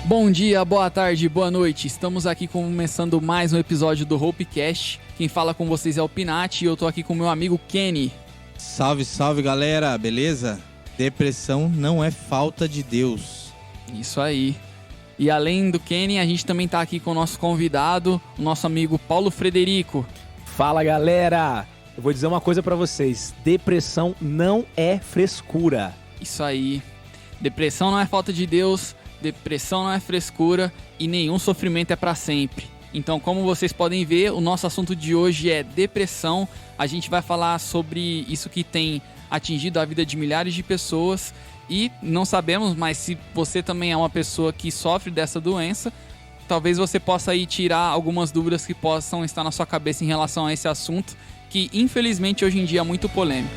Bom dia, boa tarde, boa noite. Estamos aqui começando mais um episódio do Hopecast. Quem fala com vocês é o Pinati e eu tô aqui com meu amigo Kenny. Salve, salve galera, beleza? Depressão não é falta de Deus. Isso aí. E além do Kenny, a gente também tá aqui com o nosso convidado, o nosso amigo Paulo Frederico. Fala galera, eu vou dizer uma coisa pra vocês, depressão não é frescura. Isso aí. Depressão não é falta de Deus, depressão não é frescura e nenhum sofrimento é pra sempre. Então, como vocês podem ver, o nosso assunto de hoje é depressão. A gente vai falar sobre isso que tem atingido a vida de milhares de pessoas e não sabemos, mas se você também é uma pessoa que sofre dessa doença, talvez você possa aí tirar algumas dúvidas que possam estar na sua cabeça em relação a esse assunto, que infelizmente hoje em dia é muito polêmico.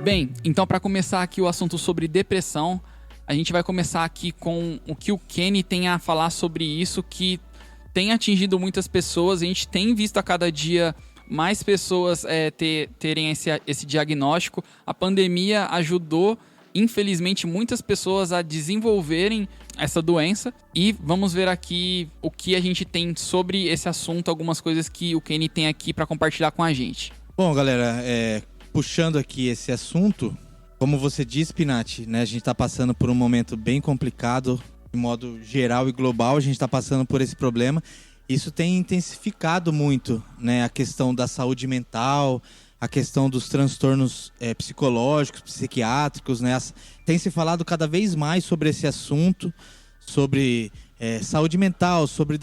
Bem, então para começar aqui o assunto sobre depressão, a gente vai começar aqui com o que o Kenny tem a falar sobre isso, que tem atingido muitas pessoas. A gente tem visto a cada dia mais pessoas terem esse diagnóstico. A pandemia ajudou, infelizmente, muitas pessoas a desenvolverem essa doença. E vamos ver aqui o que a gente tem sobre esse assunto, algumas coisas que o Kenny tem aqui para compartilhar com a gente. Bom, galera, puxando aqui esse assunto, como você disse, Pinati, né, a gente está passando por um momento bem complicado, de modo geral e global, a gente está passando por esse problema. Isso tem intensificado muito, né, a questão da saúde mental, a questão dos transtornos psicológicos, psiquiátricos, né? Tem se falado cada vez mais sobre esse assunto, sobre saúde mental, sobre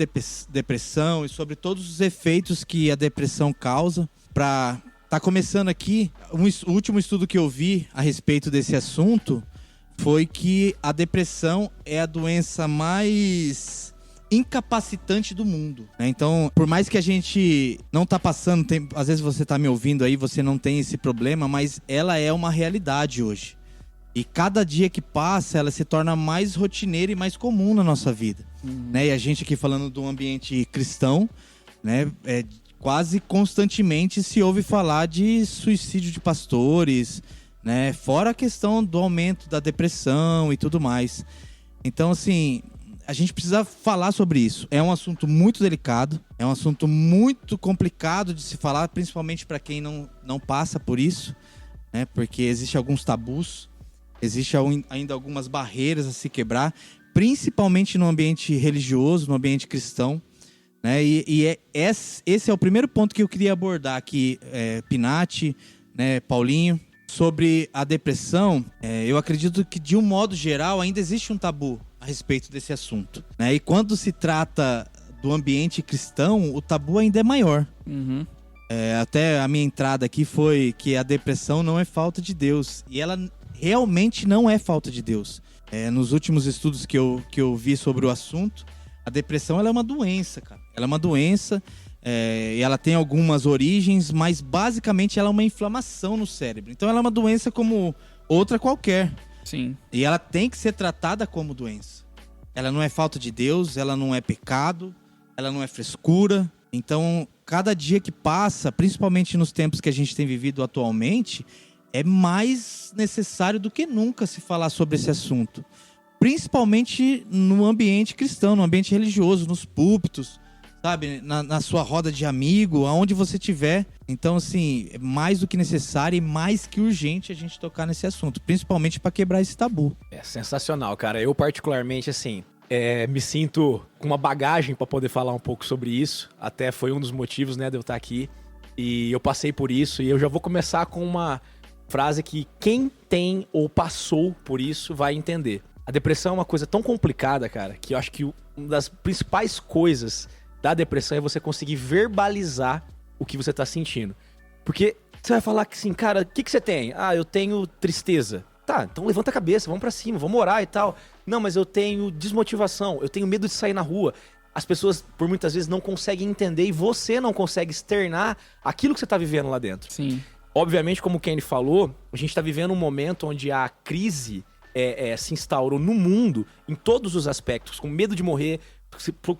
depressão e sobre todos os efeitos que a depressão causa. Tá começando aqui, o último estudo que eu vi a respeito desse assunto foi que a depressão é a doença mais incapacitante do mundo, né? Então, por mais que a gente não tá passando, às vezes você tá me ouvindo aí, você não tem esse problema, mas ela é uma realidade hoje. E cada dia que passa, ela se torna mais rotineira e mais comum na nossa vida, né? E a gente aqui falando do ambiente cristão, né? Quase constantemente se ouve falar de suicídio de pastores, né? Fora a questão do aumento da depressão e tudo mais. Então, assim, a gente precisa falar sobre isso. É um assunto muito delicado, é um assunto muito complicado de se falar, principalmente para quem não passa por isso, né? Porque existem alguns tabus, existem ainda algumas barreiras a se quebrar, principalmente no ambiente religioso, no ambiente cristão. Né? Esse é o primeiro ponto que eu queria abordar aqui, Pinati, né, Paulinho, sobre a depressão. Eu acredito que, de um modo geral, ainda existe um tabu a respeito desse assunto, né? E quando se trata do ambiente cristão, o tabu ainda é maior. Uhum. Até a minha entrada aqui foi que a depressão não é falta de Deus. E ela realmente não é falta de Deus. Nos últimos estudos que eu vi sobre o assunto, a depressão ela é uma doença, cara. Ela é uma doença e ela tem algumas origens, mas basicamente ela é uma inflamação no cérebro. Então ela é uma doença como outra qualquer. Sim. E ela tem que ser tratada como doença. Ela não é falta de Deus, ela não é pecado, ela não é frescura. Então, cada dia que passa, principalmente nos tempos que a gente tem vivido atualmente, é mais necessário do que nunca se falar sobre esse assunto. Principalmente no ambiente cristão, no ambiente religioso, nos púlpitos, sabe? Na sua roda de amigo, aonde você estiver. Então, assim, é mais do que necessário e mais que urgente a gente tocar nesse assunto, principalmente para quebrar esse tabu. É sensacional, cara. Eu particularmente, assim, me sinto com uma bagagem para poder falar um pouco sobre isso. Até foi um dos motivos, né, de eu estar aqui. E eu passei por isso e eu já vou começar com uma frase que quem tem ou passou por isso vai entender. A depressão é uma coisa tão complicada, cara, que eu acho que uma das principais coisas da depressão é você conseguir verbalizar o que você tá sentindo. Porque você vai falar que assim, cara, o que você tem? Ah, eu tenho tristeza. Tá, então levanta a cabeça, vamos pra cima, vamos orar e tal. Não, mas eu tenho desmotivação, eu tenho medo de sair na rua. As pessoas, por muitas vezes, não conseguem entender e você não consegue externar aquilo que você tá vivendo lá dentro. Sim. Obviamente, como o Kenny falou, a gente tá vivendo um momento onde a crise se instaurou no mundo, em todos os aspectos, com medo de morrer,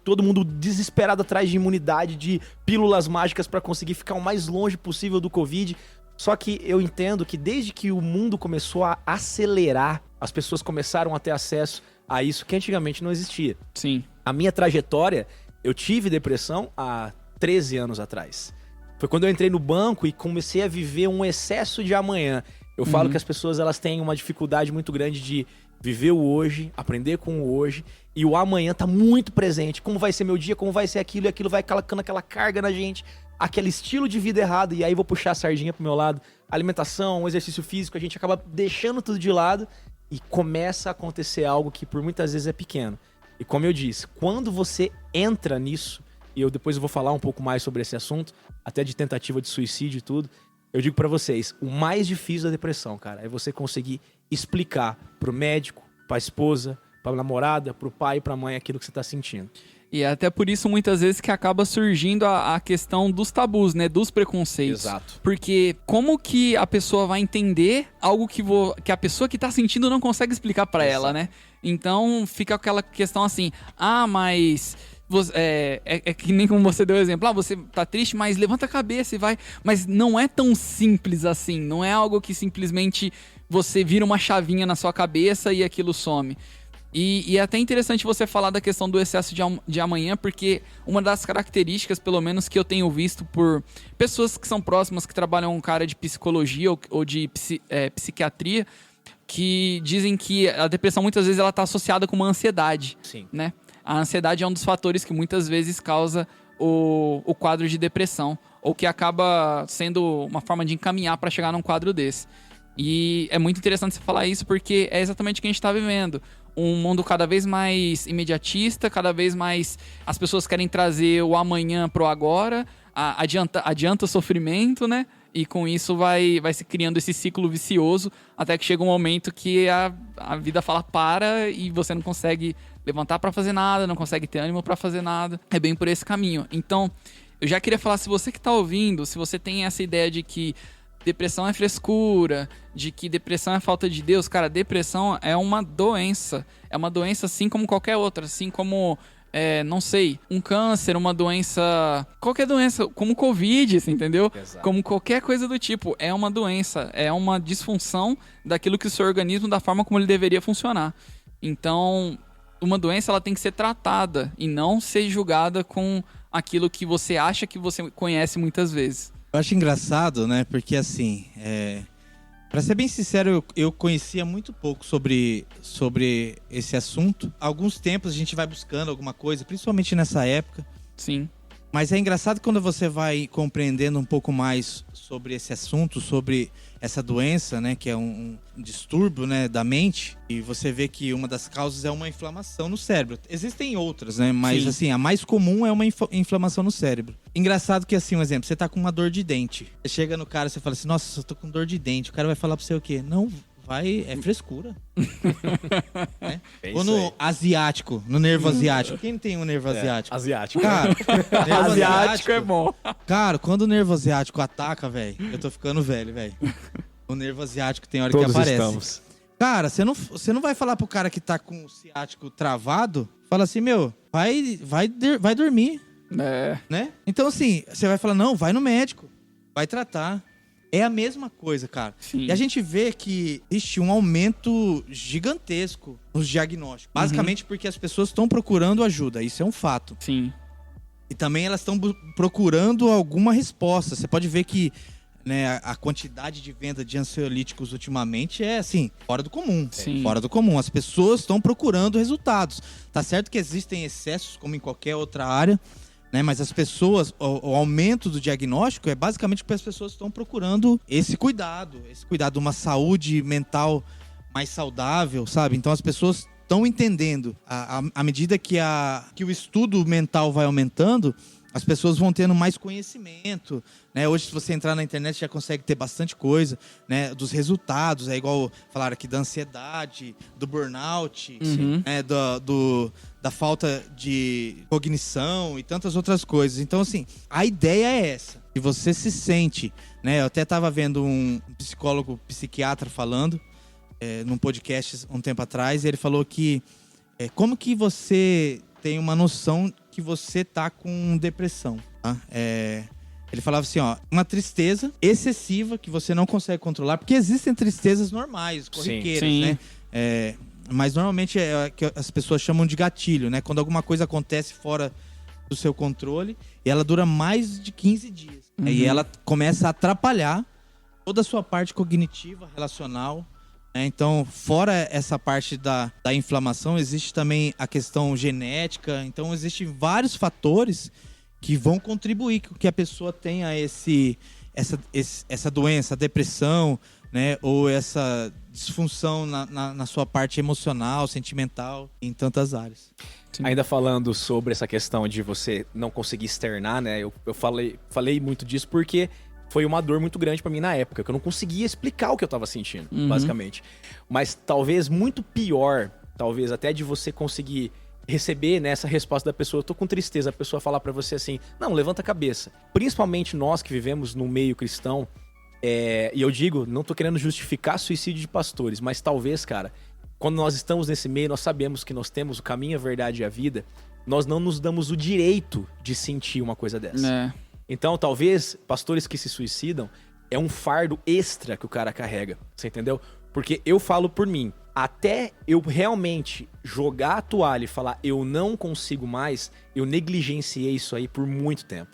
todo mundo desesperado atrás de imunidade, de pílulas mágicas para conseguir ficar o mais longe possível do Covid. Só que eu entendo que desde que o mundo começou a acelerar, as pessoas começaram a ter acesso a isso que antigamente não existia. Sim. A minha trajetória, eu tive depressão há 13 anos atrás. Foi quando eu entrei no banco e comecei a viver um excesso de amanhã. Eu falo que as pessoas elas têm uma dificuldade muito grande de viver o hoje, aprender com o hoje, e o amanhã tá muito presente. Como vai ser meu dia, como vai ser aquilo, e aquilo vai colocando aquela carga na gente, aquele estilo de vida errado, e aí vou puxar a sardinha pro meu lado. Alimentação, exercício físico, a gente acaba deixando tudo de lado e começa a acontecer algo que por muitas vezes é pequeno. E como eu disse, quando você entra nisso, e depois eu vou falar um pouco mais sobre esse assunto, até de tentativa de suicídio e tudo, eu digo pra vocês, o mais difícil da depressão, cara, é você conseguir explicar pro médico, pra esposa, pra namorada, pro pai e pra mãe aquilo que você tá sentindo. E é até por isso, muitas vezes, que acaba surgindo a questão dos tabus, né? Dos preconceitos. Exato. Porque como que a pessoa vai entender algo que a pessoa que tá sentindo não consegue explicar pra ela, né? Então, fica aquela questão assim, mas... É que nem como você deu o exemplo. Você tá triste, mas levanta a cabeça e vai. Mas não é tão simples assim. Não é algo que simplesmente você vira uma chavinha na sua cabeça e aquilo some. E é até interessante você falar da questão do excesso de amanhã, porque uma das características, pelo menos, que eu tenho visto por pessoas que são próximas, que trabalham com área de psicologia ou de psiquiatria, que dizem que a depressão muitas vezes ela tá associada com uma ansiedade. Sim. Né? A ansiedade é um dos fatores que muitas vezes causa o quadro de depressão, ou que acaba sendo uma forma de encaminhar para chegar num quadro desse. E é muito interessante você falar isso, porque é exatamente o que a gente está vivendo. Um mundo cada vez mais imediatista, cada vez mais as pessoas querem trazer o amanhã pro agora, adianta o sofrimento, né? E com isso vai se criando esse ciclo vicioso, até que chega um momento que a vida fala para e você não consegue levantar para fazer nada, não consegue ter ânimo para fazer nada. É bem por esse caminho. Então, eu já queria falar, se você que tá ouvindo, se você tem essa ideia de que depressão é frescura, de que depressão é falta de Deus, cara, depressão é uma doença. É uma doença assim como qualquer outra, assim como... não sei, um câncer, uma doença... Qualquer doença, como Covid, assim, entendeu? Exato. Como qualquer coisa do tipo. É uma doença, é uma disfunção daquilo que o seu organismo, da forma como ele deveria funcionar. Então, uma doença, ela tem que ser tratada e não ser julgada com aquilo que você acha que você conhece muitas vezes. Eu acho engraçado, né? Porque assim, pra ser bem sincero, eu conhecia muito pouco sobre esse assunto. Há alguns tempos a gente vai buscando alguma coisa, principalmente nessa época. Sim. Mas é engraçado quando você vai compreendendo um pouco mais sobre esse assunto, sobre essa doença, né, que é um distúrbio, né, da mente, e você vê que uma das causas é uma inflamação no cérebro. Existem outras, né, mas Sim. assim, a mais comum é uma inflamação no cérebro. Engraçado que assim, um exemplo, você tá com uma dor de dente. Você chega no cara e você fala assim, nossa, eu tô com dor de dente. O cara vai falar pra você o quê? Não, é frescura. Ou no asiático, no nervo asiático. Quem tem um nervo asiático? Asiático. Cara, nervo Asiático é bom. Cara, quando o nervo asiático ataca, velho, eu tô ficando velho, velho. O nervo asiático tem hora Todos que aparece. estamos. Cara, você não vai falar pro cara que tá com o ciático travado, fala assim, meu, vai dormir, né? Então assim, você vai falar, não, vai no médico, vai tratar. É a mesma coisa, cara. Sim. E a gente vê que existe um aumento gigantesco nos diagnósticos. Basicamente porque as pessoas estão procurando ajuda. Isso é um fato. Sim. E também elas estão procurando alguma resposta. Você pode ver que, né, a quantidade de venda de ansiolíticos ultimamente é, assim, fora do comum. Sim. Fora do comum. As pessoas estão procurando resultados. Tá certo que existem excessos, como em qualquer outra área, né? Mas as pessoas, o aumento do diagnóstico é basicamente porque as pessoas estão procurando esse cuidado de uma saúde mental mais saudável, sabe? Então as pessoas estão entendendo. À medida que o estudo mental vai aumentando, as pessoas vão tendo mais conhecimento, né? Hoje, se você entrar na internet, já consegue ter bastante coisa, né? Dos resultados, é igual falaram aqui da ansiedade, do burnout, né? Da falta de cognição e tantas outras coisas. Então, assim, a ideia é essa. Se você se sente, né? Eu até estava vendo um psicólogo, psiquiatra falando, num podcast um tempo atrás, e ele falou que como que você tem uma noção que você tá com depressão, tá? Ele falava assim, ó, uma tristeza excessiva que você não consegue controlar, porque existem tristezas normais, corriqueiras, sim. né? Mas normalmente é que as pessoas chamam de gatilho, né? Quando alguma coisa acontece fora do seu controle e ela dura mais de 15 dias. E ela começa a atrapalhar toda a sua parte cognitiva, relacional. Então, fora essa parte da inflamação, existe também a questão genética. Então, existem vários fatores que vão contribuir que a pessoa tenha essa doença, a depressão, né? Ou essa disfunção na sua parte emocional, sentimental, em tantas áreas. Sim. Ainda falando sobre essa questão de você não conseguir externar, né? Eu falei muito disso porque foi uma dor muito grande pra mim na época, que eu não conseguia explicar o que eu tava sentindo, basicamente. Mas talvez muito pior, talvez até de você conseguir receber, né, essa resposta da pessoa, eu tô com tristeza, a pessoa falar pra você assim, não, levanta a cabeça. Principalmente nós que vivemos no meio cristão, e eu digo, não tô querendo justificar suicídio de pastores, mas talvez, cara, quando nós estamos nesse meio, nós sabemos que nós temos o caminho, a verdade e a vida, nós não nos damos o direito de sentir uma coisa dessa. Então, talvez, pastores que se suicidam, é um fardo extra que o cara carrega, você entendeu? Porque eu falo por mim, até eu realmente jogar a toalha e falar eu não consigo mais, eu negligenciei isso aí por muito tempo.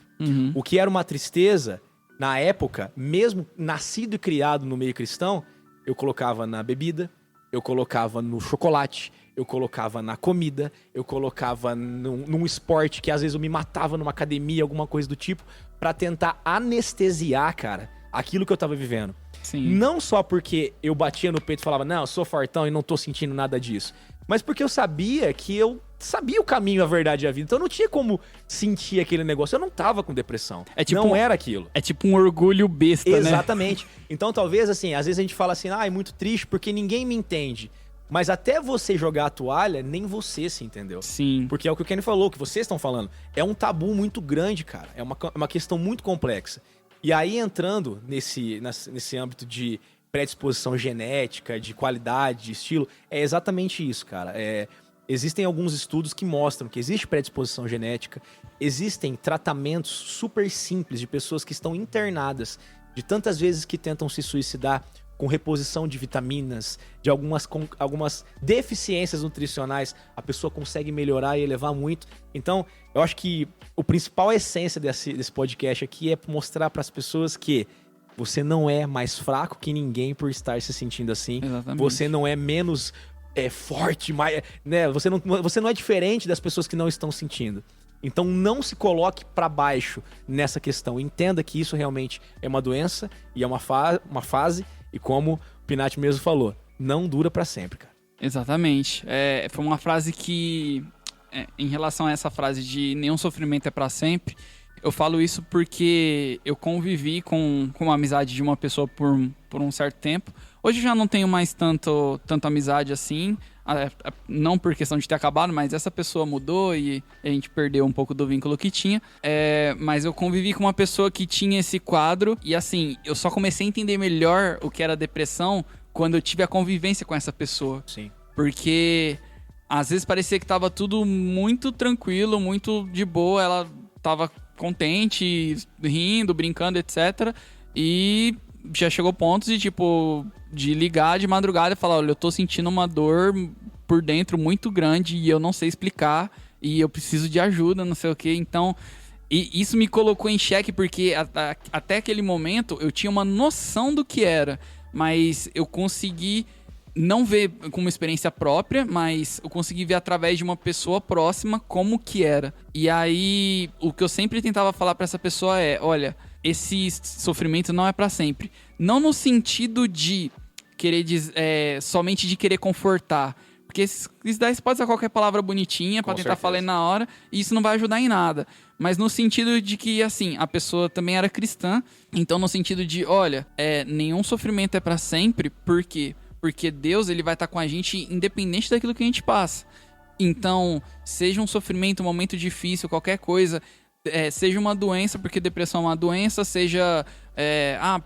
O que era uma tristeza, na época, mesmo nascido e criado no meio cristão, eu colocava na bebida, eu colocava no chocolate, eu colocava na comida, eu colocava num esporte que às vezes eu me matava numa academia, alguma coisa do tipo, pra tentar anestesiar, cara, aquilo que eu tava vivendo. Sim. Não só porque eu batia no peito e falava, não, eu sou fortão e não tô sentindo nada disso, mas porque eu sabia que eu sabia o caminho, a verdade e a vida. Então não tinha como sentir aquele negócio. Eu não tava com depressão. Não era aquilo. É tipo um orgulho besta, né? Exatamente. Então talvez, assim, às vezes a gente fala assim, é muito triste porque ninguém me entende. Mas até você jogar a toalha, nem você se entendeu. Sim. Porque é o que o Kenny falou, o que vocês estão falando. É um tabu muito grande, cara. É uma questão muito complexa. E aí, entrando nesse âmbito de predisposição genética, de qualidade, de estilo, é exatamente isso, cara. Existem alguns estudos que mostram que existe predisposição genética, existem tratamentos super simples de pessoas que estão internadas, de tantas vezes que tentam se suicidar, com reposição de vitaminas, de algumas deficiências nutricionais, a pessoa consegue melhorar e elevar muito. Então, eu acho que a principal essência desse podcast aqui é mostrar para as pessoas que você não é mais fraco que ninguém por estar se sentindo assim. Exatamente. Você não é menos forte, mais, né? Você não é diferente das pessoas que não estão sentindo. Então não se coloque para baixo nessa questão. Entenda que isso realmente é uma doença e é uma fase. E como o Pinati mesmo falou, não dura para sempre, cara. Exatamente. Foi uma frase que, em relação a essa frase de nenhum sofrimento é para sempre, eu falo isso porque eu convivi com uma amizade de uma pessoa por um certo tempo. Hoje eu já não tenho mais tanta amizade assim, não por questão de ter acabado, mas essa pessoa mudou e a gente perdeu um pouco do vínculo que tinha. Mas eu convivi com uma pessoa que tinha esse quadro e assim, eu só comecei a entender melhor o que era depressão quando eu tive a convivência com essa pessoa. Sim. Porque às vezes parecia que tava tudo muito tranquilo, muito de boa, ela tava contente, rindo, brincando, etc. E já chegou pontos de, tipo, de ligar de madrugada e falar, olha, eu tô sentindo uma dor por dentro muito grande e eu não sei explicar e eu preciso de ajuda, não sei o que. Então, e isso me colocou em xeque porque até aquele momento eu tinha uma noção do que era, mas eu consegui não ver com uma experiência própria, mas eu consegui ver através de uma pessoa próxima como que era. E aí, o que eu sempre tentava falar pra essa pessoa é, olha, esse sofrimento não é pra sempre. Não no sentido de querer somente de querer confortar. Porque isso daí você pode usar qualquer palavra bonitinha pra tentar falar na hora, e isso não vai ajudar em nada. Mas no sentido de que, assim, a pessoa também era cristã. Então, no sentido de, olha, nenhum sofrimento é pra sempre, por quê? Porque Deus, ele vai estar com a gente independente daquilo que a gente passa. Então, seja um sofrimento, um momento difícil, qualquer coisa, seja uma doença, porque depressão é uma doença, seja,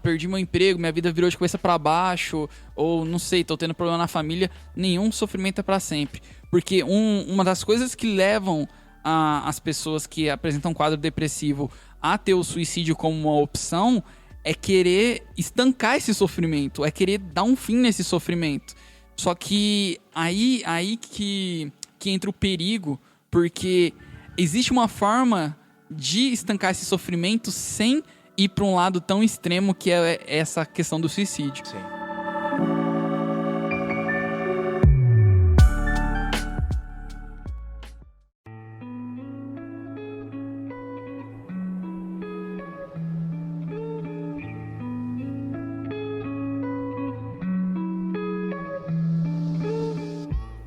perdi meu emprego, minha vida virou de cabeça pra baixo, ou não sei, tô tendo problema na família, nenhum sofrimento é pra sempre. Porque uma das coisas que levam as pessoas que apresentam um quadro depressivo a ter o suicídio como uma opção é querer estancar esse sofrimento, é querer dar um fim nesse sofrimento. Só que aí que entra o perigo, porque existe uma forma de estancar esse sofrimento sem ir para um lado tão extremo que é essa questão do suicídio. Sim.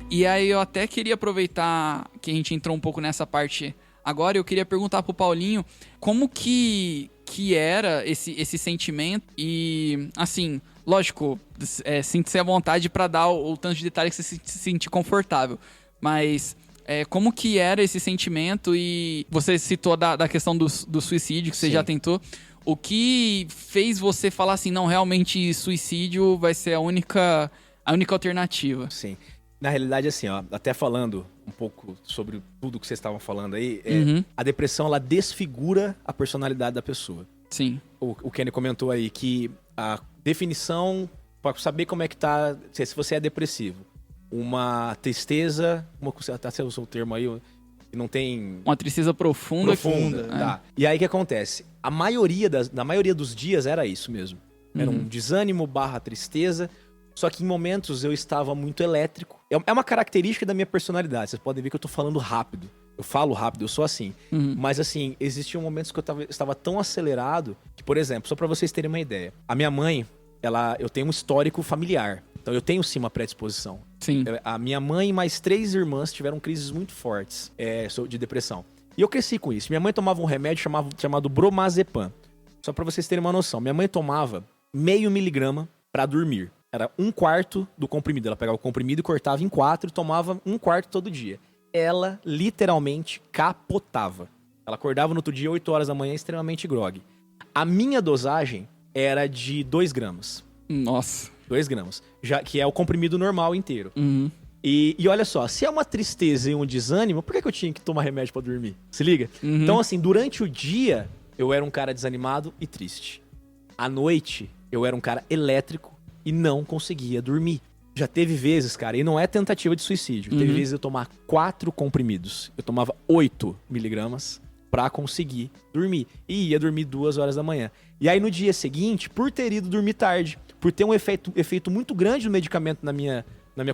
E aí eu até queria aproveitar que a gente entrou um pouco nessa parte agora, eu queria perguntar pro Paulinho como que era esse sentimento e, assim, lógico, sinta-se à vontade para dar o tanto de detalhe que você se sentir confortável, mas como que era esse sentimento e você citou da questão do suicídio que você Sim. já tentou, o que fez você falar assim, não, realmente suicídio vai ser a única alternativa? Sim. Na realidade, assim, ó, até falando um pouco sobre tudo que vocês estavam falando aí, a depressão, ela desfigura a personalidade da pessoa. Sim. O Kenny comentou aí que a definição, para saber como é que tá, se você é depressivo, uma tristeza, até você usou o termo aí, que não tem... Uma tristeza profunda. Tá. E aí o que acontece? Na maioria dos dias era isso mesmo. Era um desânimo / tristeza. Só que em momentos eu estava muito elétrico. É uma característica da minha personalidade. Vocês podem ver que eu tô falando rápido. Eu falo rápido, eu sou assim. Mas assim, existiam momentos que eu estava tão acelerado que, por exemplo, só pra vocês terem uma ideia. A minha mãe, eu tenho um histórico familiar. Então eu tenho sim uma predisposição. Sim. A minha mãe e mais 3 irmãs tiveram crises muito fortes de depressão. E eu cresci com isso. Minha mãe tomava um remédio chamado bromazepam. Só pra vocês terem uma noção. Minha mãe tomava 0,5 miligrama pra dormir. Era 1/4 do comprimido. Ela pegava o comprimido e cortava em 4 e tomava 1/4 todo dia. Ela literalmente capotava. Ela acordava no outro dia, 8 horas da manhã, extremamente grogue. A minha dosagem era de 2 gramas. Nossa. 2 gramas. Que é o comprimido normal inteiro. E olha só, se é uma tristeza e um desânimo, por que eu tinha que tomar remédio pra dormir? Se liga? Então, assim, durante o dia, eu era um cara desanimado e triste. À noite, eu era um cara elétrico e não conseguia dormir. Já teve vezes, cara, e não é tentativa de suicídio. Teve vezes eu tomar 4 comprimidos. Eu tomava 8 miligramas pra conseguir dormir. E ia dormir 2 horas da manhã. E aí no dia seguinte, por ter ido dormir tarde, por ter um efeito muito grande no medicamento na minha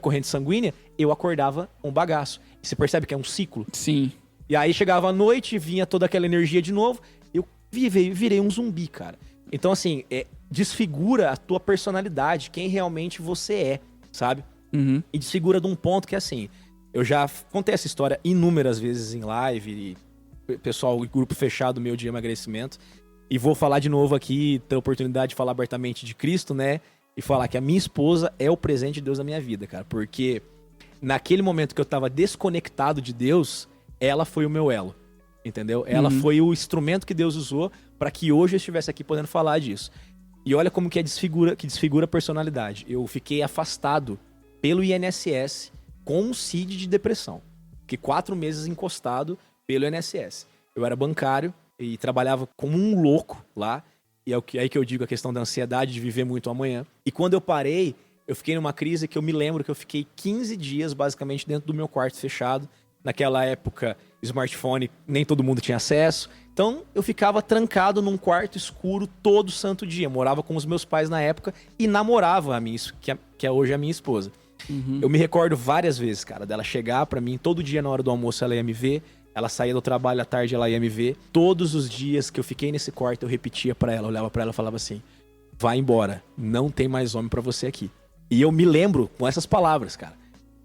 corrente sanguínea, eu acordava um bagaço. E você percebe que é um ciclo? Sim. E aí chegava a noite, vinha toda aquela energia de novo, eu virei um zumbi, cara. Então, assim, desfigura a tua personalidade, quem realmente você é, sabe? E desfigura de um ponto que, assim, eu já contei essa história inúmeras vezes em live, e pessoal, grupo fechado meu de emagrecimento, e vou falar de novo aqui, ter a oportunidade de falar abertamente de Cristo, né? E falar que a minha esposa é o presente de Deus na minha vida, cara. Porque naquele momento que eu tava desconectado de Deus, ela foi o meu elo, entendeu? Ela foi o instrumento que Deus usou para que hoje eu estivesse aqui podendo falar disso. E olha como que desfigura a personalidade. Eu fiquei afastado pelo INSS com um CID de depressão. Fiquei 4 meses encostado pelo INSS. Eu era bancário e trabalhava como um louco lá. E é aí que eu digo a questão da ansiedade de viver muito amanhã. E quando eu parei, eu fiquei numa crise que eu me lembro que eu fiquei 15 dias basicamente dentro do meu quarto fechado. Naquela época, smartphone, nem todo mundo tinha acesso. Então, eu ficava trancado num quarto escuro todo santo dia. Morava com os meus pais na época e namorava a minha, que é hoje a minha esposa. Eu me recordo várias vezes, cara, dela chegar pra mim, todo dia na hora do almoço ela ia me ver. Ela saía do trabalho à tarde, ela ia me ver. Todos os dias que eu fiquei nesse quarto, eu repetia pra ela, olhava pra ela e falava assim: vai embora, não tem mais homem pra você aqui. E eu me lembro com essas palavras, cara.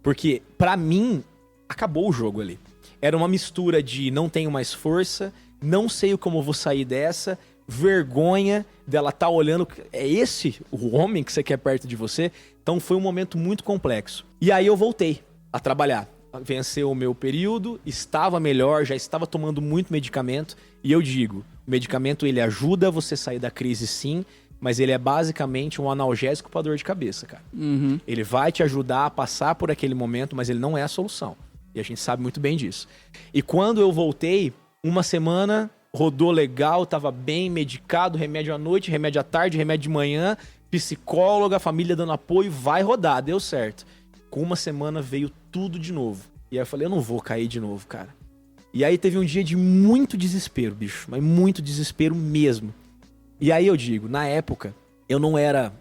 Porque, pra mim, acabou o jogo ali. Era uma mistura de não tenho mais força, não sei como eu vou sair dessa, vergonha dela tá olhando, é esse o homem que você quer perto de você? Então foi um momento muito complexo. E aí eu voltei a trabalhar. venceu o meu período, estava melhor, já estava tomando muito medicamento. E eu digo, o medicamento ele ajuda você a sair da crise sim, mas ele é basicamente um analgésico para dor de cabeça, cara. Uhum. Ele vai te ajudar a passar por aquele momento, mas ele não é a solução. E a gente sabe muito bem disso. E quando eu voltei, uma semana, rodou legal, tava bem medicado, remédio à noite, remédio à tarde, remédio de manhã, psicóloga, família dando apoio, vai rodar, deu certo. Com uma semana veio tudo de novo. E aí eu falei, eu não vou cair de novo, cara. E aí teve um dia de muito desespero, bicho. Mas muito desespero mesmo. E aí eu digo, na época, eu não era...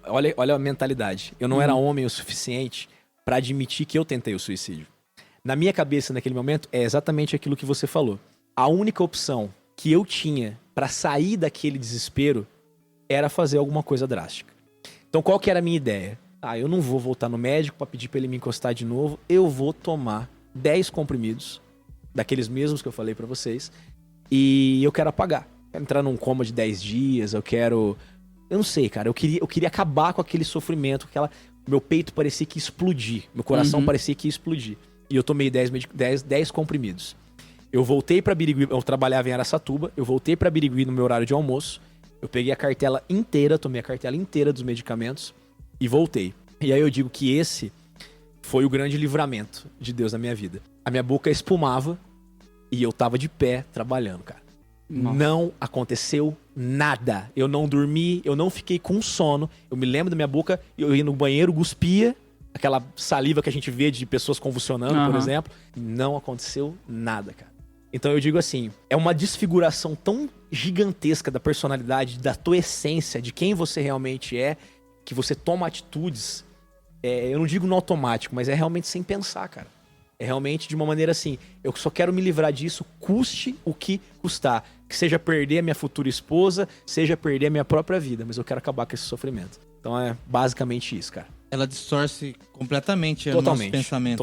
Olha a mentalidade. Eu não era homem o suficiente pra admitir que eu tentei o suicídio. Na minha cabeça, naquele momento, é exatamente aquilo que você falou. A única opção que eu tinha pra sair daquele desespero era fazer alguma coisa drástica. Então qual que era a minha ideia? Eu não vou voltar no médico pra pedir pra ele me encostar de novo. Eu vou tomar 10 comprimidos, daqueles mesmos que eu falei pra vocês, e eu quero apagar. Quero entrar num coma de 10 dias, eu não sei, cara. Eu queria acabar com aquele sofrimento, meu peito parecia que ia explodir, meu coração parecia que ia explodir. E eu tomei 10 comprimidos. Eu voltei pra Birigui, eu trabalhava em Araçatuba, eu voltei pra Birigui no meu horário de almoço, eu peguei a cartela inteira, tomei a cartela inteira dos medicamentos, e voltei. E aí eu digo que esse foi o grande livramento de Deus na minha vida. A minha boca espumava e eu tava de pé trabalhando, cara. Nossa. Não aconteceu nada. Eu não dormi, eu não fiquei com sono. Eu me lembro da minha boca, eu ia no banheiro, cuspia, aquela saliva que a gente vê de pessoas convulsionando, por exemplo. Não aconteceu nada, cara. Então eu digo assim, é uma desfiguração tão gigantesca da personalidade, da tua essência, de quem você realmente é, que você toma atitudes, eu não digo no automático, mas é realmente sem pensar, cara. É realmente de uma maneira assim, eu só quero me livrar disso, custe o que custar. Que seja perder a minha futura esposa, seja perder a minha própria vida, mas eu quero acabar com esse sofrimento. Então é basicamente isso, cara. Ela distorce completamente o nosso pensamento,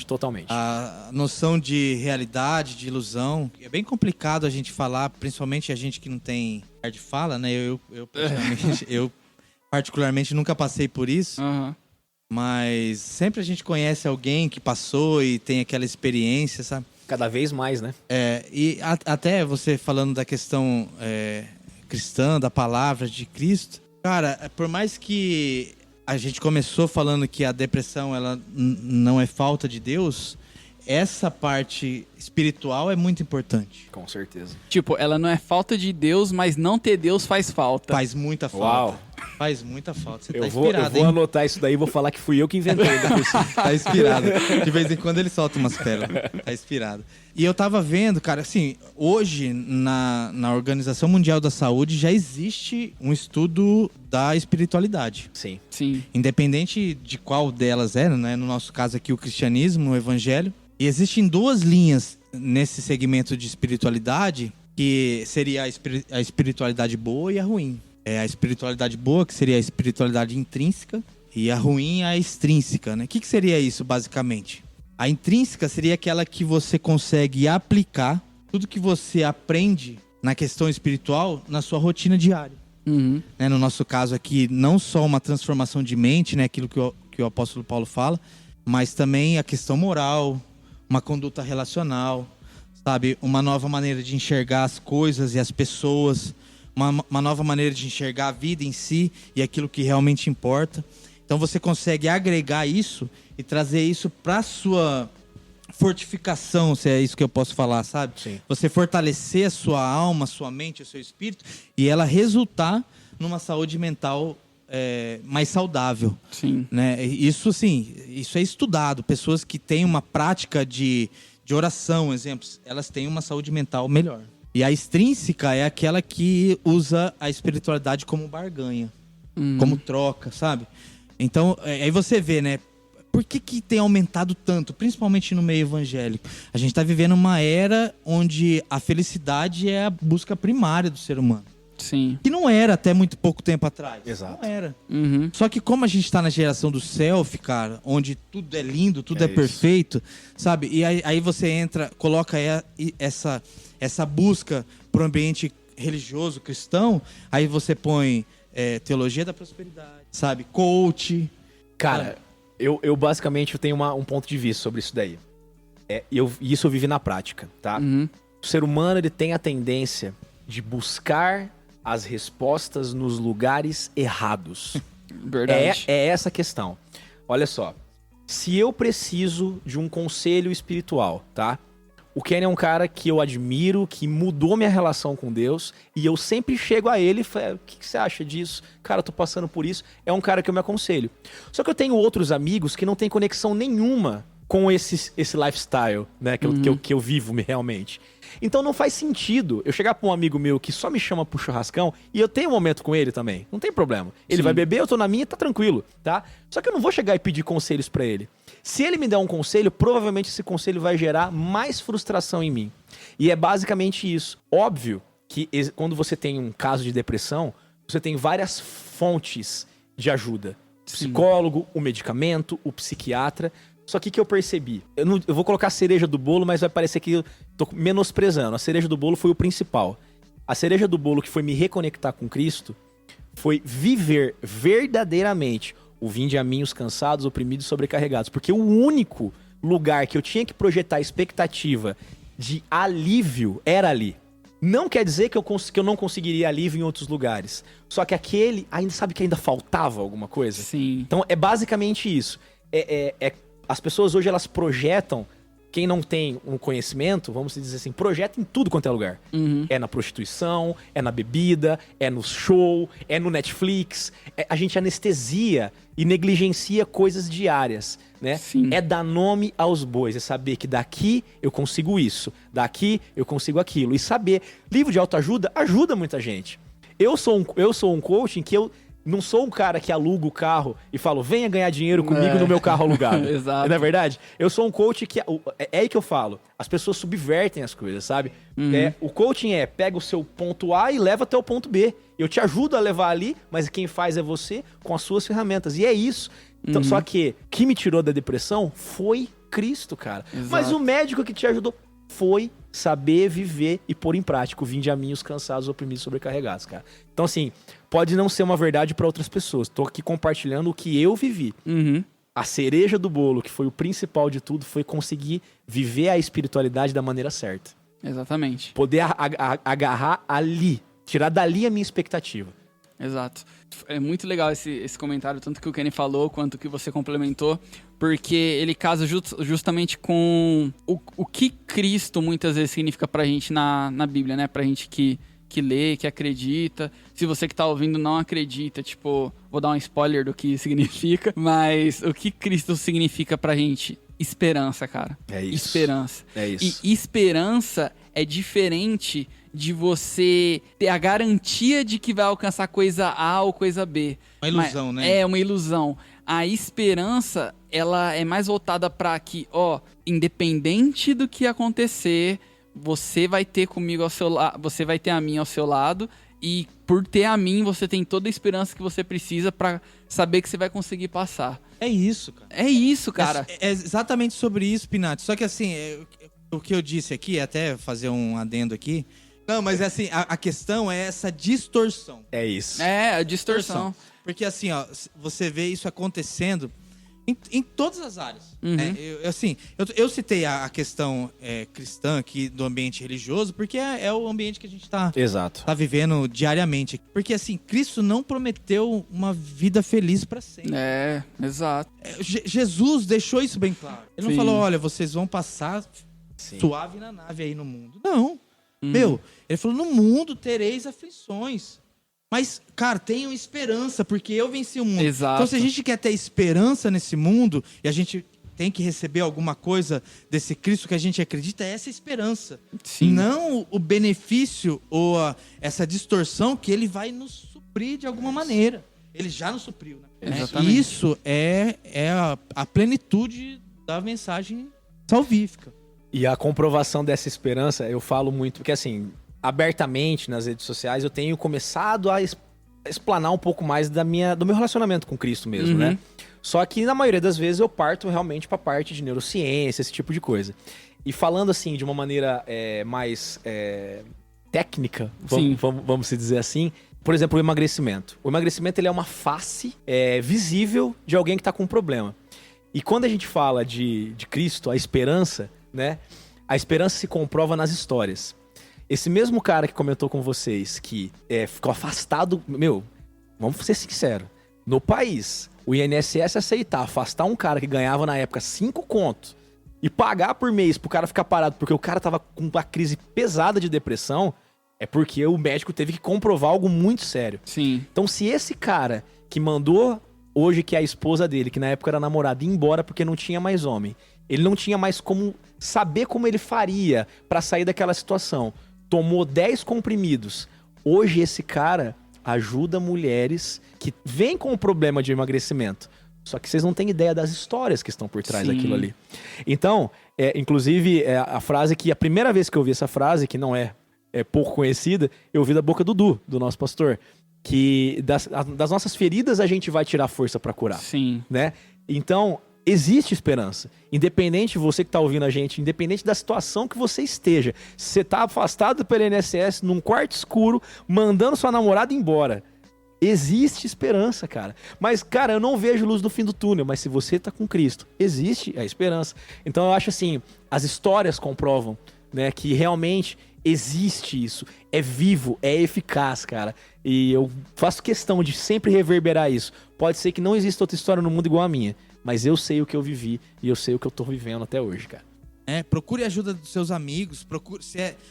Totalmente. A noção de realidade, de ilusão. É bem complicado a gente falar, principalmente a gente que não tem lugar de fala, né? Eu particularmente nunca passei por isso. Mas sempre a gente conhece alguém que passou e tem aquela experiência, sabe? Cada vez mais, né? E até você falando da questão cristã, da palavra de Cristo. Cara, por mais que a gente começou falando que a depressão ela não é falta de Deus, essa parte espiritual é muito importante. Com certeza. Tipo, ela não é falta de Deus, mas não ter Deus faz falta. Faz muita falta. Uau. Faz muita falta. Você eu tá vou inspirado, hein? anotar isso daí e vou falar que fui eu que inventei. Tá inspirado. De vez em quando ele solta umas pérolas. Tá inspirado. E eu tava vendo, cara, assim, hoje na Organização Mundial da Saúde já existe um estudo da espiritualidade. Sim. Independente de qual delas é, né? No nosso caso aqui, o cristianismo, o evangelho. E existem duas linhas nesse segmento de espiritualidade, que seria a espiritualidade boa e a ruim. A espiritualidade boa, que seria a espiritualidade intrínseca, e a ruim, a extrínseca, né? O que seria isso, basicamente? A intrínseca seria aquela que você consegue aplicar tudo que você aprende na questão espiritual na sua rotina diária. Né? No nosso caso aqui, não só uma transformação de mente, né? Aquilo que o apóstolo Paulo fala, mas também a questão moral, uma conduta relacional, sabe? Uma nova maneira de enxergar as coisas e as pessoas, uma nova maneira de enxergar a vida em si e aquilo que realmente importa. Então você consegue agregar isso e trazer isso para sua fortificação, se é isso que eu posso falar, sabe? Sim. Você fortalecer a sua alma, a sua mente, o seu espírito e ela resultar numa saúde mental mais saudável. Sim. Né? Isso, sim, isso é estudado. Pessoas que têm uma prática de oração, exemplos, elas têm uma saúde mental melhor. E a extrínseca é aquela que usa a espiritualidade como barganha, como troca, sabe? Então, aí você vê, né? Por que tem aumentado tanto, principalmente no meio evangélico? A gente está vivendo uma era onde a felicidade é a busca primária do ser humano. Sim. Que não era até muito pouco tempo atrás. Exato. Não era. Só que como a gente tá na geração do selfie, cara, onde tudo é lindo, tudo é perfeito, sabe? E aí você coloca essa busca pro ambiente religioso, cristão, aí você põe teologia da prosperidade, sabe? Coach. Cara, eu basicamente tenho um ponto de vista sobre isso daí. Isso eu vivi na prática, tá? Uhum. O ser humano, ele tem a tendência de buscar as respostas nos lugares errados. Verdade. É essa a questão. Olha só, se eu preciso de um conselho espiritual, tá? O Kenny é um cara que eu admiro, que mudou minha relação com Deus, e eu sempre chego a ele e falo, o que você acha disso? Cara, eu tô passando por isso. É um cara que eu me aconselho. Só que eu tenho outros amigos que não têm conexão nenhuma com esse lifestyle, né, que eu vivo realmente. Então não faz sentido eu chegar pra um amigo meu que só me chama pro churrascão e eu tenho um momento com ele também. Não tem problema. Ele vai beber, eu tô na minha, tá tranquilo, tá? Só que eu não vou chegar e pedir conselhos pra ele. Se ele me der um conselho, provavelmente esse conselho vai gerar mais frustração em mim. E é basicamente isso. Óbvio que quando você tem um caso de depressão, você tem várias fontes de ajuda. O psicólogo, o medicamento, o psiquiatra. Só que eu percebi? Eu vou colocar a cereja do bolo, mas vai parecer que eu tô menosprezando. A cereja do bolo foi o principal. A cereja do bolo que foi me reconectar com Cristo foi viver verdadeiramente o vinde a mim os cansados, oprimidos e sobrecarregados. Porque o único lugar que eu tinha que projetar expectativa de alívio era ali. Não quer dizer que eu não conseguiria alívio em outros lugares. Só que aquele, sabe que ainda faltava alguma coisa? Sim. Então é basicamente isso. As pessoas hoje, elas projetam, quem não tem um conhecimento, vamos dizer assim, projeta em tudo quanto é lugar. Uhum. É na prostituição, é na bebida, é no show, é no Netflix. A gente anestesia e negligencia coisas diárias, né? Sim. É dar nome aos bois, é saber que daqui eu consigo isso, daqui eu consigo aquilo. E saber, livro de autoajuda ajuda muita gente. Eu sou um coaching que eu não sou um cara que aluga o carro e falo, venha ganhar dinheiro comigo no meu carro alugado. Exato. Não é verdade? Eu sou um coach que... É aí que eu falo. As pessoas subvertem as coisas, sabe? Uhum. O coaching pega o seu ponto A e leva até o ponto B. Eu te ajudo a levar ali, mas quem faz é você com as suas ferramentas. E é isso. Então, Só que me tirou da depressão foi Cristo, cara. Exato. Mas o médico que te ajudou foi saber viver e pôr em prática o vinde a mim os cansados, oprimidos e sobrecarregados, cara. Então, assim, pode não ser uma verdade para outras pessoas. Tô aqui compartilhando o que eu vivi. Uhum. A cereja do bolo, que foi o principal de tudo, foi conseguir viver a espiritualidade da maneira certa. Exatamente. Poder agarrar ali, tirar dali a minha expectativa. Exato. É muito legal esse comentário, tanto que o Kenny falou, quanto que você complementou, porque ele casa justamente com o que Cristo muitas vezes significa pra gente na Bíblia, né? Pra gente que lê, que acredita. Se você que tá ouvindo não acredita, tipo, vou dar um spoiler do que significa, mas o que Cristo significa pra gente? Esperança, cara. É isso. Esperança. É isso. E esperança é diferente de você ter a garantia de que vai alcançar coisa A ou coisa B. Uma ilusão, né? É uma ilusão. A esperança, ela é mais voltada para que, independente do que acontecer, você vai ter comigo ao seu lado, você vai ter a mim ao seu lado, e por ter a mim, você tem toda a esperança que você precisa para saber que você vai conseguir passar. É isso, cara. É isso, cara. É exatamente sobre isso, Pinati. Só que assim, o que eu disse aqui, até fazer um adendo aqui. Não, mas assim, a questão é essa distorção. É isso. É, a distorção. Porque assim, você vê isso acontecendo em todas as áreas. Uhum. Né? Eu citei a questão cristã aqui do ambiente religioso, porque é o ambiente que a gente tá vivendo diariamente. Porque assim, Cristo não prometeu uma vida feliz para sempre. É, exato. Jesus deixou isso bem claro. Ele não Sim. falou, olha, vocês vão passar suave na nave aí no mundo. Não. Ele falou, no mundo tereis aflições. Mas, cara, tenham esperança, porque eu venci o mundo. Exato. Então, se a gente quer ter esperança nesse mundo, e a gente tem que receber alguma coisa desse Cristo que a gente acredita, é essa esperança. Sim. Não o benefício ou essa distorção que ele vai nos suprir de alguma maneira. Ele já nos supriu, né? Exatamente. Isso é a plenitude da mensagem salvífica. E a comprovação dessa esperança, eu falo muito, porque assim, abertamente nas redes sociais, eu tenho começado a explanar um pouco mais do meu relacionamento com Cristo mesmo, né? Só que na maioria das vezes eu parto realmente pra parte de neurociência, esse tipo de coisa. E falando assim, de uma maneira mais técnica, vamos se dizer assim, por exemplo, o emagrecimento. O emagrecimento, ele é uma face visível de alguém que tá com um problema. E quando a gente fala de Cristo, a esperança, né? A esperança se comprova nas histórias. Esse mesmo cara que comentou com vocês que ficou afastado... Meu, vamos ser sinceros. No país, o INSS aceitar afastar um cara que ganhava na época 5 contos e pagar por mês pro cara ficar parado porque o cara tava com uma crise pesada de depressão, é porque o médico teve que comprovar algo muito sério. Sim. Então, se esse cara que mandou hoje, que é a esposa dele, que na época era namorada, ir embora porque não tinha mais homem, ele não tinha mais como saber como ele faria pra sair daquela situação, tomou 10 comprimidos. Hoje esse cara ajuda mulheres que vêm com o problema de emagrecimento. Só que vocês não têm ideia das histórias que estão por trás daquilo ali. Então, inclusive, a frase que... A primeira vez que eu ouvi essa frase, que não é pouco conhecida, eu ouvi da boca do Du, do nosso pastor. Que das nossas feridas a gente vai tirar força pra curar. Sim. Né? Então, existe esperança. Independente, você que tá ouvindo a gente, independente da situação que você esteja. Se você tá afastado pelo INSS, num quarto escuro, mandando sua namorada embora. Existe esperança, cara. Mas, cara, eu não vejo luz no fim do túnel. Mas se você tá com Cristo, existe a esperança. Então eu acho assim, as histórias comprovam, né, que realmente existe isso. É vivo, é eficaz, cara. E eu faço questão de sempre reverberar isso. Pode ser que não exista outra história no mundo igual a minha. Mas eu sei o que eu vivi e eu sei o que eu tô vivendo até hoje, cara. Procure ajuda dos seus amigos,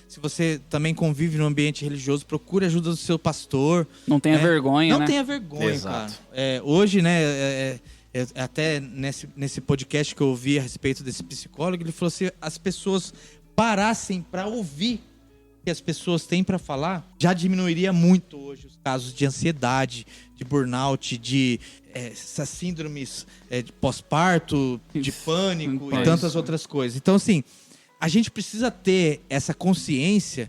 se você também convive no ambiente religioso, procure ajuda do seu pastor. Não tenha vergonha, Não né? tenha vergonha, Exato. cara. Hoje, né, até nesse podcast que eu ouvi a respeito desse psicólogo, ele falou assim, as pessoas parassem para ouvir o que as pessoas têm para falar, já diminuiria muito hoje os casos de ansiedade, de burnout, de essas síndromes de pós-parto, de pânico e tantas outras coisas. Então, assim, a gente precisa ter essa consciência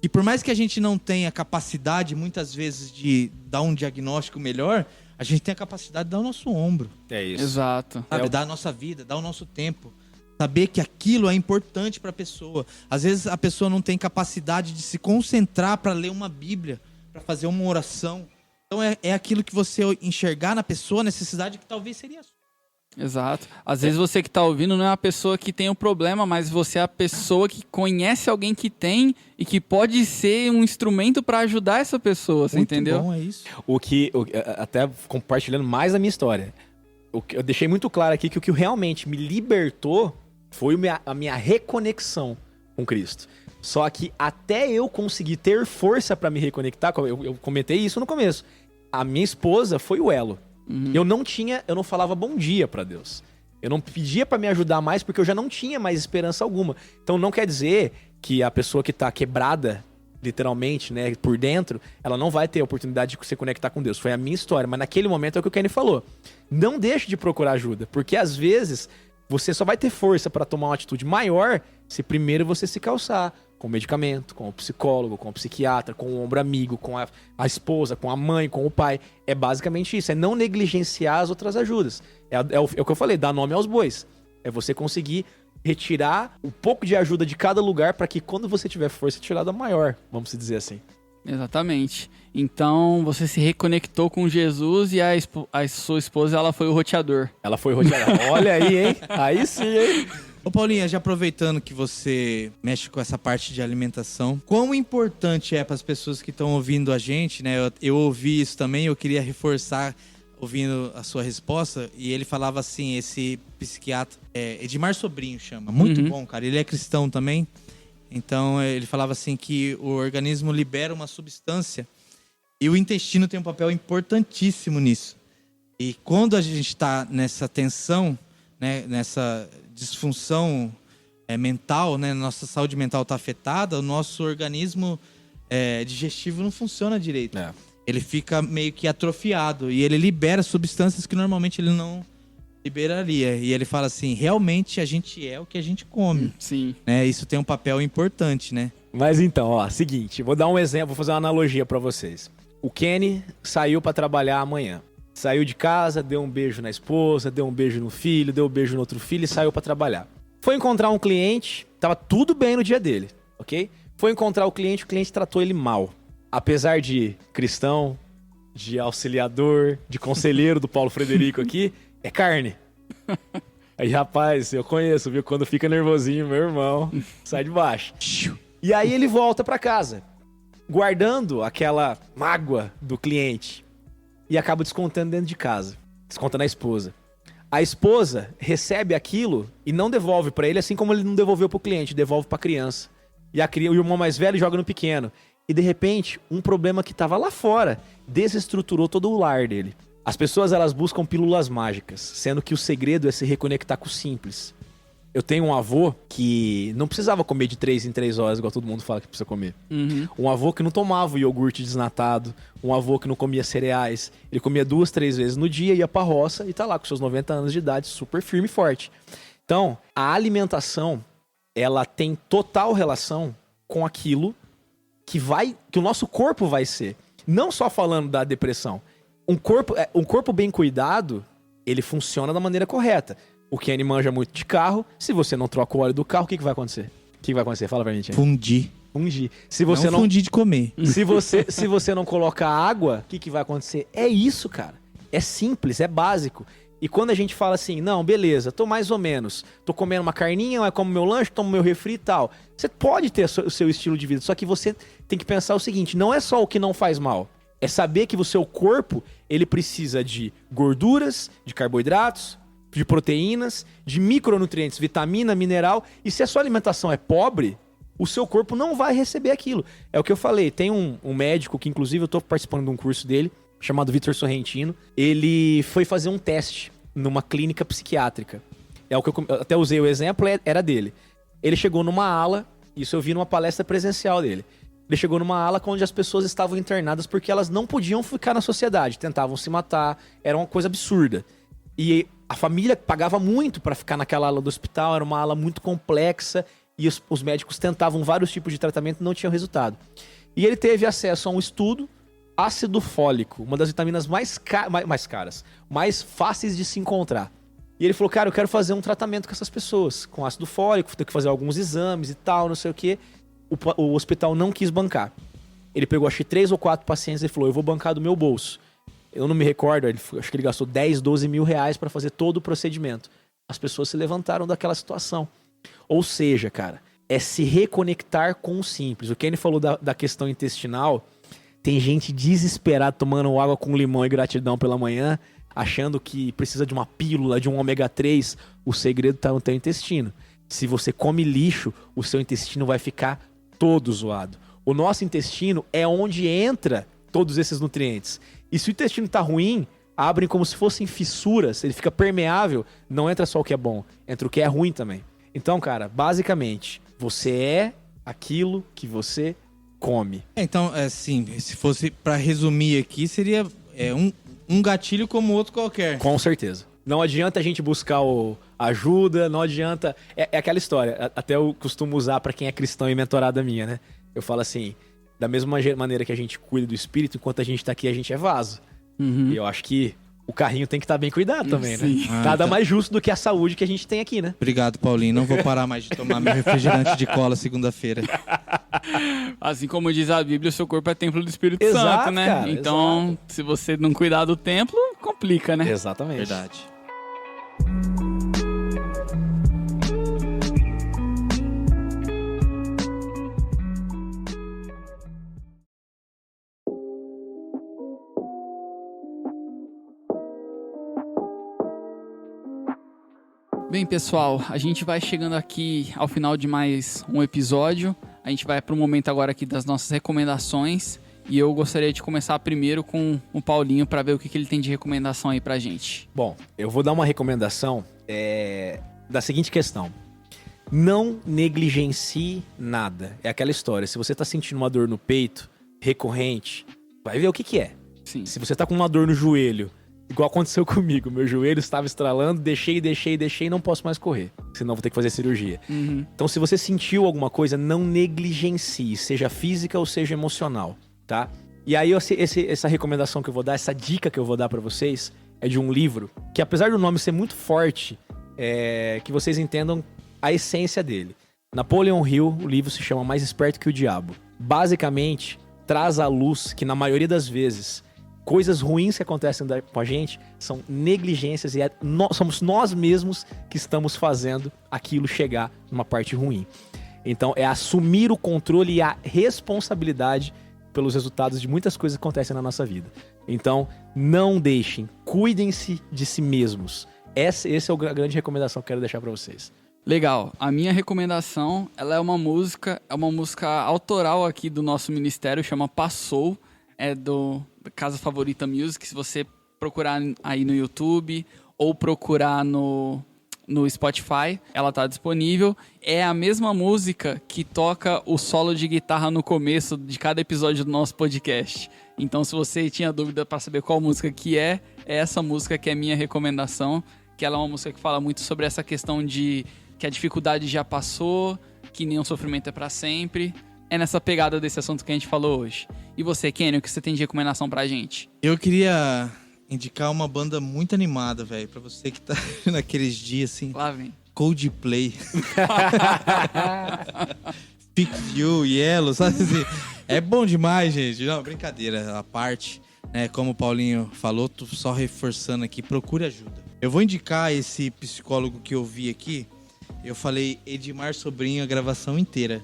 que por mais que a gente não tenha capacidade, muitas vezes, de dar um diagnóstico melhor, a gente tem a capacidade de dar o nosso ombro. É isso. Exato. Sabe? Dar a nossa vida, dar o nosso tempo. Saber que aquilo é importante para a pessoa. Às vezes a pessoa não tem capacidade de se concentrar para ler uma Bíblia, para fazer uma oração. Então é aquilo que você enxergar na pessoa, a necessidade que talvez seria a sua. Exato. Às vezes você que tá ouvindo não é a pessoa que tem o problema, mas você é a pessoa que conhece alguém que tem e que pode ser um instrumento para ajudar essa pessoa, você entendeu? Muito bom, é isso. Até compartilhando mais a minha história. Eu deixei muito claro aqui que o que realmente me libertou foi a minha reconexão com Cristo. Só que até eu conseguir ter força para me reconectar, eu comentei isso no começo. A minha esposa foi o elo. Uhum. Eu não falava bom dia para Deus. Eu não pedia para me ajudar mais porque eu já não tinha mais esperança alguma. Então não quer dizer que a pessoa que tá quebrada, literalmente, né, por dentro, ela não vai ter a oportunidade de se conectar com Deus. Foi a minha história, mas naquele momento é o que o Kenny falou. Não deixe de procurar ajuda, porque às vezes você só vai ter força para tomar uma atitude maior se primeiro você se calçar com o medicamento, com o psicólogo, com o psiquiatra, com o ombro amigo, com a esposa, com a mãe, com o pai. É basicamente isso, é não negligenciar as outras ajudas. É o que eu falei, dar nome aos bois. É você conseguir retirar um pouco de ajuda de cada lugar para que quando você tiver força, tirada maior, vamos dizer assim. Exatamente. Então você se reconectou com Jesus e a sua esposa, ela foi o roteador. Ela foi o roteador. Olha aí, hein? Aí sim, hein? Ô Paulinha, já aproveitando que você mexe com essa parte de alimentação, quão importante é para as pessoas que estão ouvindo a gente, né? Eu ouvi isso também, eu queria reforçar ouvindo a sua resposta, e ele falava assim, esse psiquiatra, Edmar Sobrinho chama, muito bom, cara, ele é cristão também, então ele falava assim que o organismo libera uma substância e o intestino tem um papel importantíssimo nisso. E quando a gente está nessa tensão, né, nessa disfunção mental, né, nossa saúde mental está afetada, o nosso organismo digestivo não funciona direito. Ele fica meio que atrofiado e ele libera substâncias que normalmente ele não liberaria. E ele fala assim, realmente a gente é o que a gente come. Sim. Né? Isso tem um papel importante, né? Mas então, ó, seguinte, vou dar um exemplo, vou fazer uma analogia pra vocês. O Kenny saiu pra trabalhar amanhã. Saiu de casa, deu um beijo na esposa, deu um beijo no filho, deu um beijo no outro filho e saiu pra trabalhar. Foi encontrar um cliente, tava tudo bem no dia dele, ok? Foi encontrar o cliente tratou ele mal. Apesar de cristão, de auxiliador, de conselheiro do Paulo Frederico aqui, é carne. Aí, rapaz, eu conheço, viu? Quando fica nervosinho, meu irmão, sai de baixo. E aí ele volta pra casa, guardando aquela mágoa do cliente e acaba descontando dentro de casa. Desconta na esposa. A esposa recebe aquilo e não devolve pra ele, assim como ele não devolveu pro cliente, devolve pra criança. E o irmão mais velho joga no pequeno. E de repente, um problema que tava lá fora desestruturou todo o lar dele. As pessoas, elas buscam pílulas mágicas, sendo que o segredo é se reconectar com o simples. Eu tenho um avô que não precisava comer de 3 em 3 horas, igual todo mundo fala que precisa comer. Um avô que não tomava iogurte desnatado, um avô que não comia cereais. Ele comia 2, 3 vezes no dia, ia pra roça e tá lá com seus 90 anos de idade, super firme e forte. Então, a alimentação, ela tem total relação com aquilo que o nosso corpo vai ser. Não só falando da depressão. Um corpo bem cuidado, ele funciona da maneira correta. O Kenny manja muito de carro. Se você não troca o óleo do carro, o que vai acontecer? O que vai acontecer? Fala pra mim, Kenny. Fundir. Se você não fundir de comer. Se você não colocar água, o que vai acontecer? É isso, cara. É simples, é básico. E quando a gente fala assim, não, beleza, tô mais ou menos, tô comendo uma carninha, eu como meu lanche, tomo meu refri e tal. Você pode ter o seu estilo de vida, só que você tem que pensar o seguinte, não é só o que não faz mal. É saber que o seu corpo, ele precisa de gorduras, de carboidratos, de proteínas, de micronutrientes, vitamina, mineral. E se a sua alimentação é pobre, o seu corpo não vai receber aquilo. É o que eu falei, tem um médico que inclusive eu tô participando de um curso dele, chamado Vitor Sorrentino. Ele foi fazer um teste numa clínica psiquiátrica. É o que eu até usei o exemplo, era dele. Ele chegou numa ala, isso eu vi numa palestra presencial dele. Ele chegou numa ala onde as pessoas estavam internadas porque elas não podiam ficar na sociedade, tentavam se matar, era uma coisa absurda. E a família pagava muito para ficar naquela ala do hospital, era uma ala muito complexa e os médicos tentavam vários tipos de tratamento e não tinham resultado. E ele teve acesso a um estudo, ácido fólico, uma das vitaminas mais caras, mais fáceis de se encontrar. E ele falou, cara, eu quero fazer um tratamento com essas pessoas, com ácido fólico, tenho que fazer alguns exames e tal, não sei o quê. O hospital não quis bancar. Ele pegou, acho que 3 ou 4 pacientes e falou, eu vou bancar do meu bolso. Eu não me recordo, acho que ele gastou 10, 12 mil reais para fazer todo o procedimento. As pessoas se levantaram daquela situação. Ou seja, cara, é se reconectar com o simples. O Kenny falou da questão intestinal. Tem gente desesperada tomando água com limão e gratidão pela manhã, achando que precisa de uma pílula, de um ômega 3. O segredo tá no teu intestino. Se você come lixo, o seu intestino vai ficar todo zoado. O nosso intestino é onde entra todos esses nutrientes. E se o intestino tá ruim, abrem como se fossem fissuras, ele fica permeável, não entra só o que é bom, entra o que é ruim também. Então, cara, basicamente, você é aquilo que você come. Então, assim, se fosse pra resumir aqui, seria um gatilho como outro qualquer. Com certeza. Não adianta a gente buscar ajuda, não adianta... É aquela história, até eu costumo usar pra quem é cristão e mentorada minha, né? Eu falo assim, da mesma maneira que a gente cuida do espírito, enquanto a gente tá aqui, a gente é vaso. E eu acho que o carrinho tem que estar bem cuidado também, Sim. né? Nada mais justo do que a saúde que a gente tem aqui, né? Obrigado, Paulinho. Não vou parar mais de tomar meu refrigerante de cola segunda-feira. Assim como diz a Bíblia, o seu corpo é templo do Espírito Exato, Santo, né? cara, Então, exato. se você não cuidar do templo, complica, né? Exatamente. Verdade. Bem, pessoal, a gente vai chegando aqui ao final de mais um episódio. A gente vai para o momento agora aqui das nossas recomendações. E eu gostaria de começar primeiro com o Paulinho para ver o que ele tem de recomendação aí pra gente. Bom, eu vou dar uma recomendação da seguinte questão. Não negligencie nada. É aquela história, se você tá sentindo uma dor no peito, recorrente, vai ver o que é. Sim. Se você tá com uma dor no joelho, igual aconteceu comigo, meu joelho estava estralando, deixei, não posso mais correr, senão vou ter que fazer cirurgia. Então, se você sentiu alguma coisa, não negligencie, seja física ou seja emocional, tá? E aí, essa recomendação que eu vou dar, essa dica que eu vou dar pra vocês, é de um livro que, apesar do nome ser muito forte, que vocês entendam a essência dele. Napoleon Hill, o livro se chama Mais Esperto que o Diabo. Basicamente, traz à luz que, na maioria das vezes, coisas ruins que acontecem com a gente são negligências e somos nós mesmos que estamos fazendo aquilo chegar numa parte ruim. Então é assumir o controle e a responsabilidade pelos resultados de muitas coisas que acontecem na nossa vida. Então não deixem, cuidem-se de si mesmos. Essa é a grande recomendação que eu quero deixar para vocês. Legal. A minha recomendação, ela é uma música autoral aqui do nosso ministério, chama Passou, é do Casa Favorita Music. Se você procurar aí no YouTube ou procurar no Spotify, ela tá disponível. É a mesma música que toca o solo de guitarra no começo de cada episódio do nosso podcast. Então, se você tinha dúvida para saber qual música que é essa música que é minha recomendação, que ela é uma música que fala muito sobre essa questão de que a dificuldade já passou, que nenhum sofrimento é pra sempre. É nessa pegada desse assunto que a gente falou hoje. E você, Kenny, o que você tem de recomendação pra gente? Eu queria indicar uma banda muito animada, velho, pra você que tá naqueles dias assim. Lá vem. Coldplay. Fix You, Yellow, sabe assim? É bom demais, gente. Não, brincadeira, a parte, né? Como o Paulinho falou, tô só reforçando aqui, procure ajuda. Eu vou indicar esse psicólogo que eu vi aqui. Eu falei Edmar Sobrinho a gravação inteira.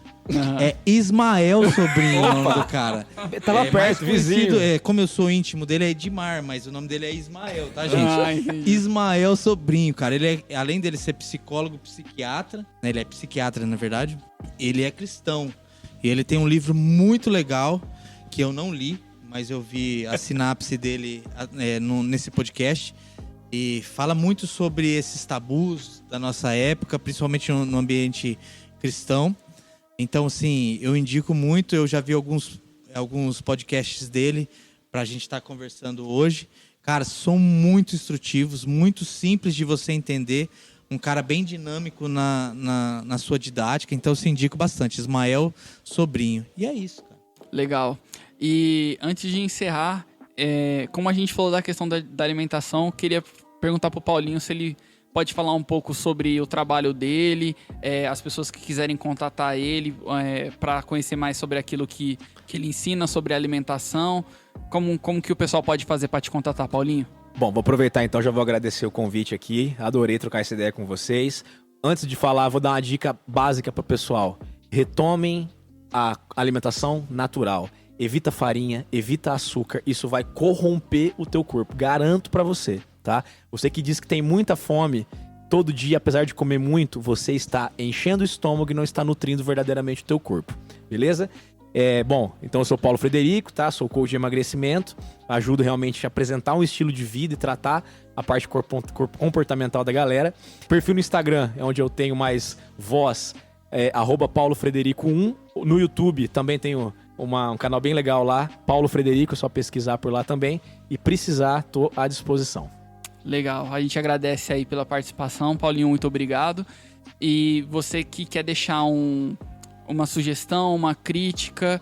É Ismael Sobrinho o nome do cara. Tava perto, vizinho. Como eu sou íntimo dele, é Edmar, mas o nome dele é Ismael, tá, gente? Ismael Sobrinho, cara. Ele é, além dele ser psicólogo, psiquiatra, né? Ele é psiquiatra, na verdade. Ele é cristão. E ele tem um livro muito legal, que eu não li, mas eu vi a sinapse dele nesse podcast. E fala muito sobre esses tabus da nossa época, principalmente no ambiente cristão. Então, assim, eu indico muito. Eu já vi alguns podcasts dele pra gente estar conversando hoje. Cara, são muito instrutivos, muito simples de você entender. Um cara bem dinâmico na sua didática. Então, eu indico bastante. Ismael Sobrinho. E é isso, cara. Legal. E antes de encerrar, como a gente falou da questão da alimentação, eu queria perguntar pro Paulinho se ele pode falar um pouco sobre o trabalho dele, as pessoas que quiserem contatar ele para conhecer mais sobre aquilo que ele ensina sobre alimentação. Como que o pessoal pode fazer para te contatar, Paulinho? Bom, vou aproveitar então, já vou agradecer o convite aqui. Adorei trocar essa ideia com vocês. Antes de falar, vou dar uma dica básica para o pessoal. Retomem a alimentação natural. Evita farinha, evita açúcar. Isso vai corromper o teu corpo. Garanto para você, tá? Você que diz que tem muita fome todo dia, apesar de comer muito, você está enchendo o estômago e não está nutrindo verdadeiramente o teu corpo. Beleza? Bom, então eu sou Paulo Frederico, tá? Sou coach de emagrecimento. Ajudo realmente a apresentar um estilo de vida e tratar a parte comportamental da galera. Perfil no Instagram é onde eu tenho mais voz, @paulofrederico1. No YouTube também tenho um canal bem legal lá, Paulo Frederico, é só pesquisar por lá também. E precisar, tô à disposição. Legal, a gente agradece aí pela participação. Paulinho, muito obrigado. E você que quer deixar uma sugestão, uma crítica,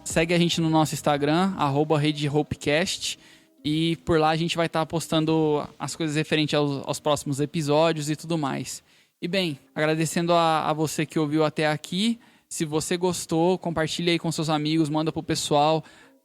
segue a gente no nosso Instagram, @RedeHopeCast. E por lá a gente vai estar postando as coisas referentes aos próximos episódios e tudo mais. E bem, agradecendo a você que ouviu até aqui. Se você gostou, compartilha aí com seus amigos, manda pro pessoal.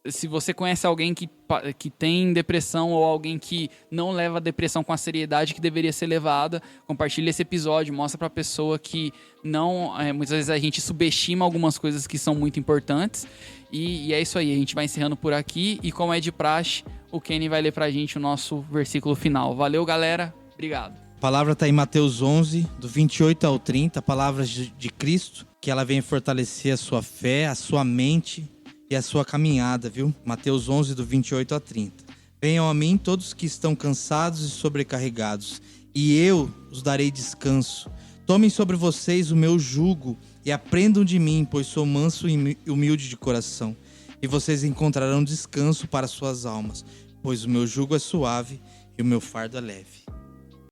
Se você conhece alguém que tem depressão ou alguém que não leva a depressão com a seriedade que deveria ser levada, compartilha esse episódio, mostra pra pessoa que não... muitas vezes a gente subestima algumas coisas que são muito importantes. E é isso aí, a gente vai encerrando por aqui. E como é de praxe, o Kenny vai ler pra gente o nosso versículo final. Valeu, galera. Obrigado. A palavra está em Mateus 11, do 28 ao 30, palavras de Cristo, que ela vem fortalecer a sua fé, a sua mente e a sua caminhada, viu? Mateus 11, do 28 a 30. Venham a mim todos que estão cansados e sobrecarregados, e eu os darei descanso. Tomem sobre vocês o meu jugo e aprendam de mim, pois sou manso e humilde de coração. E vocês encontrarão descanso para suas almas, pois o meu jugo é suave e o meu fardo é leve.